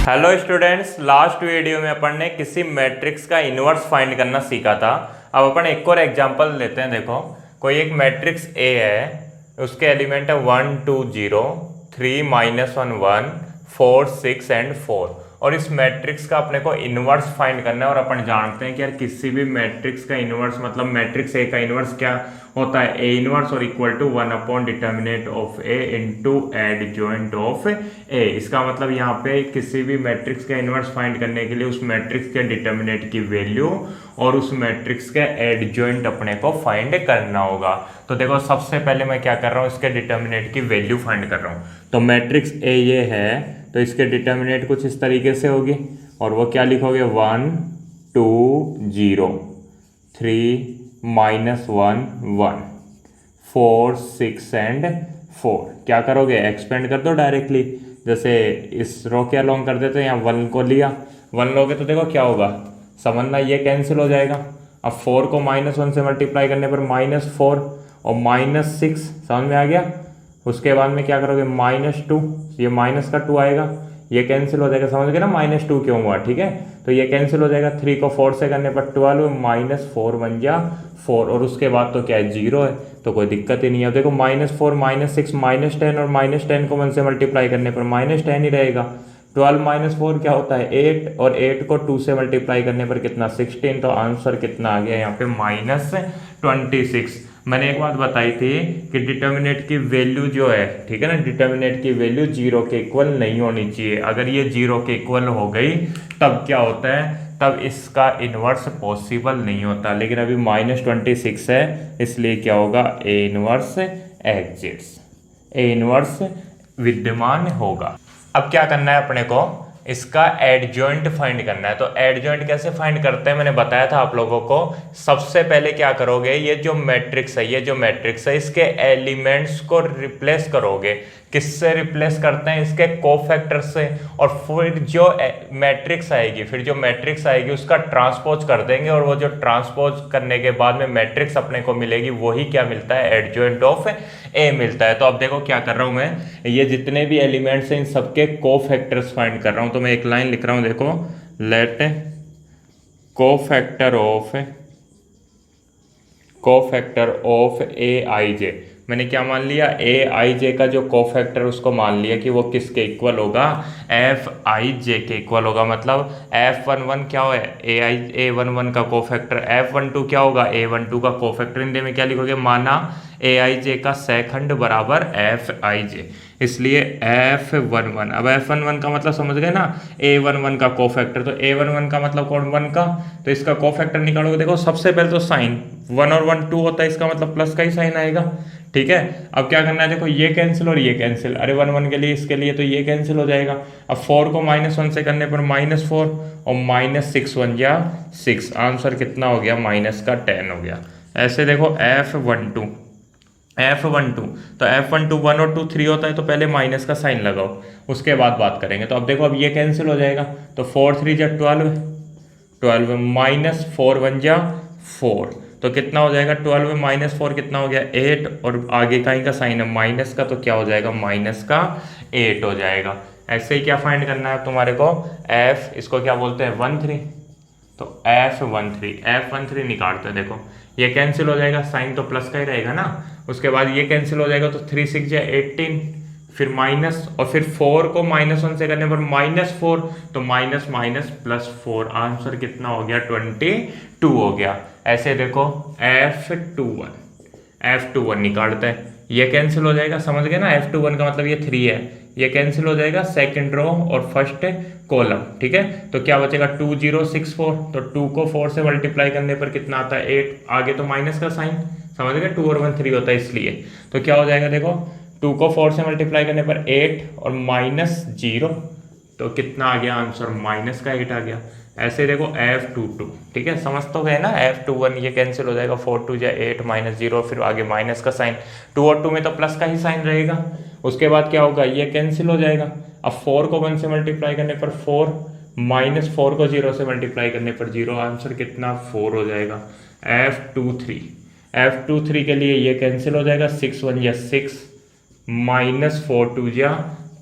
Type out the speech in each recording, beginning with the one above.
Hello students, last video में अपन ने किसी मैट्रिक्स का इन्वर्स फाइंड करना सीखा था। अब अपन एक और एग्जांपल लेते हैं। देखो, कोई एक मैट्रिक्स ए है, उसके एलिमेंट है 1 2 0 3 -1 1 4 6 एंड 4 और इस मैट्रिक्स का अपने को इन्वर्स फाइंड करना है। और अपन जानते हैं कि यार किसी भी मैट्रिक्स का इन्वर्स मतलब मैट्रिक्स ए का इन्वर्स क्या होता है, ए इन्वर्स और equal to 1 determinant of A into adjoint of A. इसका मतलब यहाँ पे किसी भी मैट्रिक्स का इन्वर्स फाइंड करने के लिए उस मैट्रिक्स के डिटर्मिनेंट की वैल्यू और उस मैट्रिक्स का एडजॉइंट अपने को फाइंड करना होगा। तो देखो, सबसे पहले मैं क्या कर रहा हूँ, इसके डिटर्मिनेंट की वैल्यू फाइंड कर रहा हूँ। तो मैट्रिक्स ए ये है, तो इसके डिटर्मिनेंट कुछ इस तरीके से होगी और वो क्या लिखोगे, 1 2 0 3 -1 1 4 6 एंड 4। क्या करोगे, एक्सपेंड कर दो डायरेक्टली। जैसे इस रो के अलोंग कर देते हैं, यहाँ 1 को लिया, 1 लोगे तो देखो क्या होगा, समझना, ये कैंसिल हो जाएगा। अब 4 को -1 से मल्टीप्लाई करने पर -4 और -6, समझ में आ गया। उसके बाद में क्या करोगे, -2, ये माइनस का 2 आएगा, ये कैंसिल हो जाएगा। समझ गए ना -2 क्यों हुआ, ठीक है। तो ये कैंसिल हो जाएगा। 3 को 4 से करने पर 12, -4 बन जा 4 और उसके बाद तो क्या है, 0 है, तो कोई दिक्कत ही नहीं है। देखो, -4 -6 -10 और -10 को 1 से मल्टीप्लाई करने पर -10 ही रहेगा। 12 -4 क्या होता है, 8 और 8 को 2 से मल्टीप्लाई करने पर कितना, 16। तो आंसर कितना आ गया यहाँ पे, -26। मैंने एक बात बताई थी कि डिटर्मिनेंट की वैल्यू जो है, ठीक है ना, डिटर्मिनेंट की वैल्यू 0 के इक्वल नहीं होनी चाहिए। अगर ये 0 के इक्वल हो गई तब क्या होता है, तब इसका इन्वर्स पॉसिबल नहीं होता। लेकिन अभी -26 है, इसलिए क्या होगा, A inverse exists, A inverse विद्यमान होगा। अब क्या करना है अपने को, इसका एडजॉइंट फाइंड करना है। तो एडजॉइंट कैसे फाइंड करते हैं, मैंने बताया था आप लोगों को। सबसे पहले क्या करोगे, ये जो मैट्रिक्स है, ये जो मैट्रिक्स है, इसके एलिमेंट्स को रिप्लेस करोगे। किससे रिप्लेस करते हैं, इसके कोफैक्टर से। और फिर जो मैट्रिक्स आएगी उसका ट्रांसपोज कर देंगे और वो जो ट्रांसपोज करने के बाद में मैट्रिक्स अपने को मिलेगी, वही क्या मिलता है, एडजॉइंट ऑफ ए मिलता है। तो अब देखो क्या कर रहा हूं मैं, ये जितने भी एलिमेंट्स हैं इन सबके कोफैक्टर्स फाइंड कर रहा हूं। तो मैं एक लाइन लिख रहा हूं, देखो, लेट कोफैक्टर ऑफ ए आई जे। मैंने क्या मान लिया, ए आई जे का जो कोफैक्टर उसको मान लिया कि वो किसके इक्वल होगा, एफ आई जे के इक्वल होगा। मतलब F11 क्या हो, A11 का कोफैक्टर, F12 क्या होगा, A12 का कोफैक्टर। हिंदी में क्या लिखोगे, माना ए आई जे का सेकंड बराबर एफ आई जे, इसलिए F11। अब F11 का मतलब समझ गए ना, A11 का कोफैक्टर। तो A11 का मतलब कौन, 1 का, तो इसका कोफैक्टर निकालोगे। देखो, सबसे पहले तो साइन 1 और 1 2 होता है, इसका मतलब प्लस का ही साइन आएगा, ठीक है। अब क्या करना है, देखो, ये कैंसिल और ये कैंसिल, अरे 1 1 के लिए, इसके लिए तो ये कैंसिल हो जाएगा। अब 4 को -1 से करने पर -4 और -6 बन गया 6। आंसर कितना हो गया, -10 हो गया। ऐसे देखो, F12 तो F12 1 और 2 3 होता है, तो पहले माइनस का साइन लगाओ, उसके बाद बात करेंगे। तो अब देखो, अब ये कैंसिल हो जाएगा, तो 4 3 जा 12 -4 बन जा 4। तो कितना हो जाएगा, 12 में -4 कितना हो गया, 8 और आगे का ही का साइन है माइनस का, तो क्या हो जाएगा, -8 हो जाएगा। ऐसे ही क्या फाइंड करना है तुम्हारे को, F, इसको क्या बोलते हैं, 13। तो F13 निकालते हैं। देखो, ये कैंसिल हो जाएगा, साइन तो प्लस का ही रहेगा ना। उसके बाद ये कैंसिल हो जाएगा, तो 3 6 जा 18, फिर माइनस, और फिर 4 को -1 से करने पर -4, तो -+4। आंसर कितना हो गया, 22 हो गया। ऐसे देखो, F21 निकालते हैं, ये कैंसिल हो जाएगा, समझ गए ना। F21 का मतलब ये 3 है, ये कैंसिल हो जाएगा, सेकंड रो और फर्स्ट कॉलम, ठीक है। तो क्या बचेगा, 2064। तो 2 को 4 से मल्टीप्लाई करने पर कितना आता है, 8। आगे तो माइनस का साइन, समझ गए, 2 और 1 3 होता है, इसलिए। तो क्या हो जाएगा, देखो, 2 को 4 से मल्टीप्लाई करने पर 8 और -0, तो कितना आ गया आंसर, -8 आ गया। ऐसे देखो, F22, ठीक है, समझ तो गए ना। F21 ये कैंसिल हो जाएगा, 4 2 जा 8 -0, फिर आगे माइनस का साइन, 2 और 2 में तो प्लस का ही साइन रहेगा। उसके बाद क्या होगा, ये कैंसिल हो जाएगा। अब 4 को 1 से मल्टीप्लाई करने पर 4, -4 को 0 से मल्टीप्लाई करने पर 0। आंसर कितना, 4 हो जाएगा। F23 F23 के लिए ये कैंसिल हो जाएगा, 6 1 या 6 माइनस 4 2 या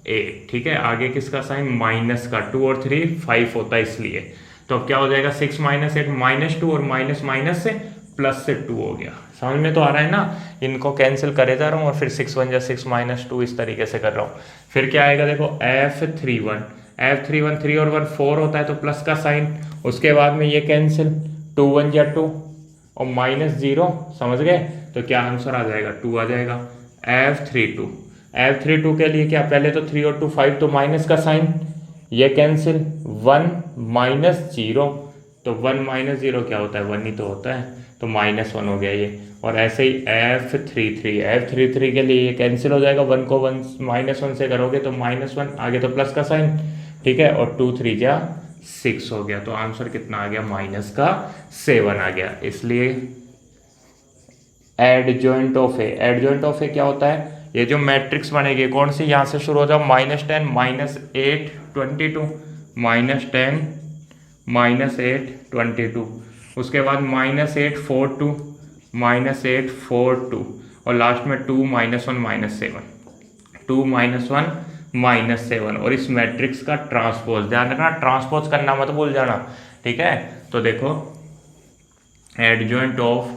8। ठीक है, आगे किसका साइन माइनस का, 2 और 3 5 होता है इसलिए। तो अब क्या हो जाएगा, 6 माइनस 8 माइनस 2 और माइनस माइनस से प्लस से 2 हो गया। समझ में तो आ रहा है ना, इनको कैंसिल करे जा रहा हूँ और फिर 6 1 या 6 माइनस 2 इस तरीके से कर रहा हूँ। फिर क्या आएगा देखो, F31 3 और 1 4 होता है तो प्लस का साइन, उसके बाद में ये कैंसिल, 2 1 या 2 और माइनस 0, समझ गए। तो क्या आंसर आ जाएगा, 2 आ जाएगा। F32 के लिए क्या, पहले तो 3 और 2 5 तो माइनस का साइन, ये कैंसिल, 1 माइनस 0, तो 1 माइनस 0 क्या होता है, 1 ही तो होता है, तो -1 हो गया ये। और ऐसे ही F33 के लिए ये कैंसिल हो जाएगा, 1 को 1 -1 से करोगे तो -1, आगे तो प्लस का साइन। ठीक है, और 2 3 जा 6 हो गया। तो आंसर कितना आ गया, -7 आ गया। इसलिए एडजॉइंट ऑफ ए क्या होता है, ये जो मैट्रिक्स बनेगी कौन सी, यहाँ से शुरू हो जाओ, -10 -8 22, -10 -8 22, उसके बाद -8 4 2 -8 4 2 और लास्ट में 2 -1 -7, 2 -1 -7। और इस मैट्रिक्स का ट्रांसपोज, ध्यान रखना ट्रांसपोज करना मत भूल जाना। ठीक है, तो देखो adjoint of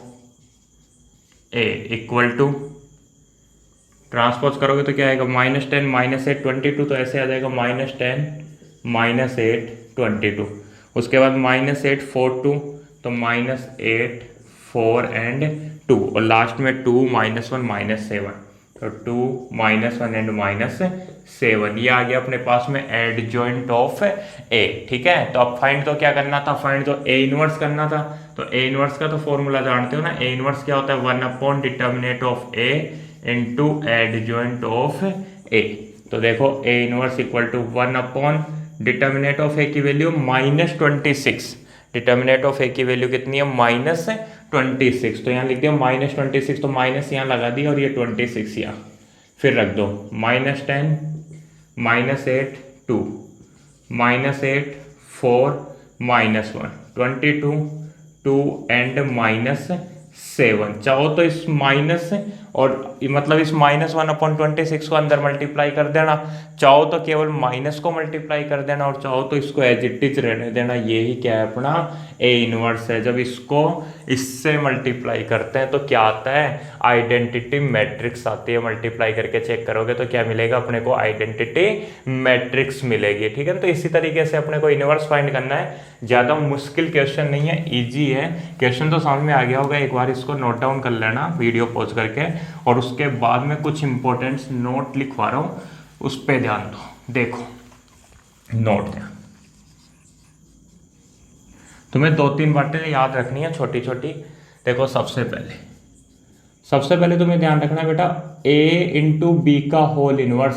A equal to, transpose करोगे तो क्या आएगा, -10 -8 22, तो ऐसे आ जाएगा -10 -8 22, उसके बाद -8 4 2, तो -8 4 एंड 2 और लास्ट में 2 -1 -7, तो 2 -1 एंड -7, ये आ गया अपने पास में एडजॉइंट ऑफ ए। ठीक है, तो अब फाइंड तो क्या करना था, फाइंड तो ए इनवर्स करना था। तो ए इनवर्स का तो फॉर्मूला जानते हो ना, ए इनवर्स क्या होता है, 1 determinant of A into adjoint of A. तो देखो A inverse equal to 1 determinant of A की वैल्यू -26, डिटर्मिनेंट ऑफ ए की वैल्यू कितनी है, -26, तो यहाँ लिख दिया -26, तो माइनस यहाँ लगा दिया और ये 26 यहाँ फिर रख दो, -10 -8 2 -8 4 -1 22 2 एंड -7। चाहो तो इस माइनस और मतलब इस -1/26 को अंदर मल्टीप्लाई कर देना, चाहो तो केवल माइनस को मल्टीप्लाई कर देना और चाहो तो इसको एज इट इज रहने देना। यही क्या है अपना ए इनवर्स है। जब इसको इससे मल्टीप्लाई करते हैं तो क्या आता है, आइडेंटिटी मैट्रिक्स आती है। मल्टीप्लाई करके चेक करोगे तो क्या मिलेगा अपने को, आइडेंटिटी मैट्रिक्स मिलेगी। ठीक है, तो इसी तरीके से अपने को इनवर्स फाइंड करना है। ज़्यादा मुश्किल क्वेश्चन नहीं है, ईजी है। क्वेश्चन तो समझ में आ गया होगा, एक बार इसको नोट डाउन कर लेना वीडियो पॉज करके, और उसके बाद में कुछ इंपॉर्टेंट नोट लिखवा रहा हूँ, उस पर ध्यान दो। देखो नोट ध्यान, तुम्हें 2-3 बातें याद रखनी है छोटी छोटी। देखो सबसे पहले तुम्हें ध्यान रखना बेटा, a इंटू बी का whole inverse,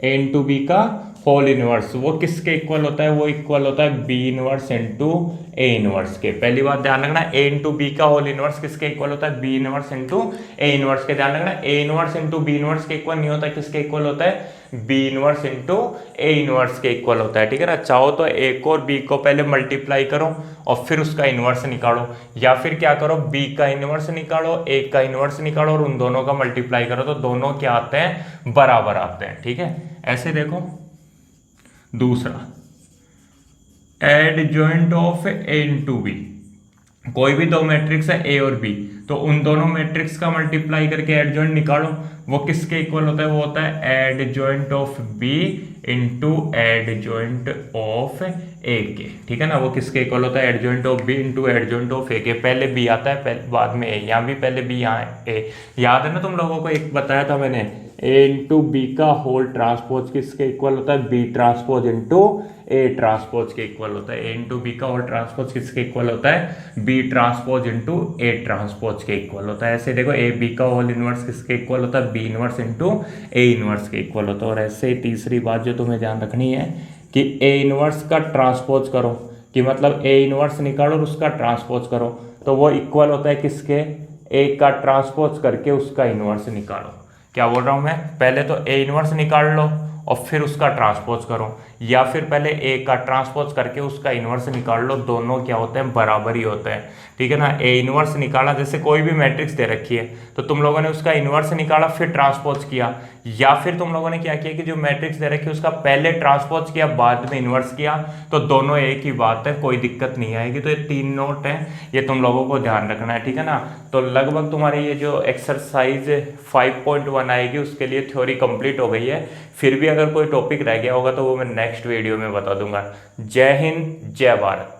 a into B का होल इनवर्स वो किसके इक्वल होता है, वो इक्वल होता है B inverse into A inverse के। पहली बात ध्यान रखना, a इंटू बी का होल इनवर्स किसके इक्वल होता है, B inverse into A inverse के। ध्यान रखना a inverse into B inverse के इक्वल नहीं होता, किसके इक्वल होता है, B inverse into A inverse के इक्वल होता है। ठीक है ना, चाहो तो ए को और बी को पहले मल्टीप्लाई करो और फिर उसका इनवर्स निकालो, या फिर क्या करो, बी का इनवर्स निकालो, ए का इनवर्स निकालो और उन दोनों का मल्टीप्लाई करो, तो दोनों क्या आते हैं, बराबर आते हैं। ठीक है, ऐसे देखो। दूसरा, adjoint of A into B, कोई भी दो मैट्रिक्स है ए और बी, तो उन दोनों मैट्रिक्स का मल्टीप्लाई करके एडजॉइंट निकालो, वो किसके इक्वल होता है, वो होता है adjoint of B into adjoint of A के। ठीक है ना, वो किसके इक्वल होता है, adjoint of B into adjoint of A के। पहले बी आता है, पहले बाद में ए, यहाँ भी पहले बी यहाँ ए। याद है ना तुम लोगों को, एक बताया था मैंने, ए इंटू बी का होल ट्रांसपोज किसके इक्वल होता है, B transpose into A transpose के इक्वल होता है। ए इंटू बी का होल ट्रांसपोज किसके इक्वल होता है, B transpose into A transpose के इक्वल होता है। ऐसे देखो, ए बी का होल इनवर्स किसके इक्वल होता है, B inverse into A inverse के इक्वल होता है। और ऐसे ही तीसरी बात जो तुम्हें ध्यान रखनी है कि ए इनवर्स का ट्रांसपोज करो, कि मतलब ए इनवर्स निकालो और उसका ट्रांसपोज करो, तो वो इक्वल होता है किसके, ए का ट्रांसपोज करके उसका इनवर्स निकालो। क्या बोल रहा हूँ मैं, पहले तो ए इनवर्स निकाल लो और फिर उसका ट्रांसपोज करो, या फिर पहले ए का ट्रांसपोज करके उसका इन्वर्स निकाल लो, दोनों क्या होते हैं, बराबर ही होते हैं। ठीक है ना। ए इन्वर्स निकाला, जैसे कोई भी मैट्रिक्स दे रखी है तो तुम लोगों ने उसका इन्वर्स निकाला फिर ट्रांसपोज किया, या फिर तुम लोगों ने क्या किया कि जो मैट्रिक्स दे रखी है उसका पहले ट्रांसपोज किया बाद में इन्वर्स किया, तो दोनों एक ही बात है, कोई दिक्कत नहीं आएगी। तो ये 3 नोट है, ये तुम लोगों को ध्यान रखना है। ठीक है ना। तो लगभग तुम्हारी ये जो एक्सरसाइज 5.1 आएगी उसके लिए थ्योरी कंप्लीट हो गई है। फिर भी अगर कोई टॉपिक रह गया होगा तो वो मैं नेक्स्ट वीडियो में बता दूंगा। जय हिंद, जय भारत।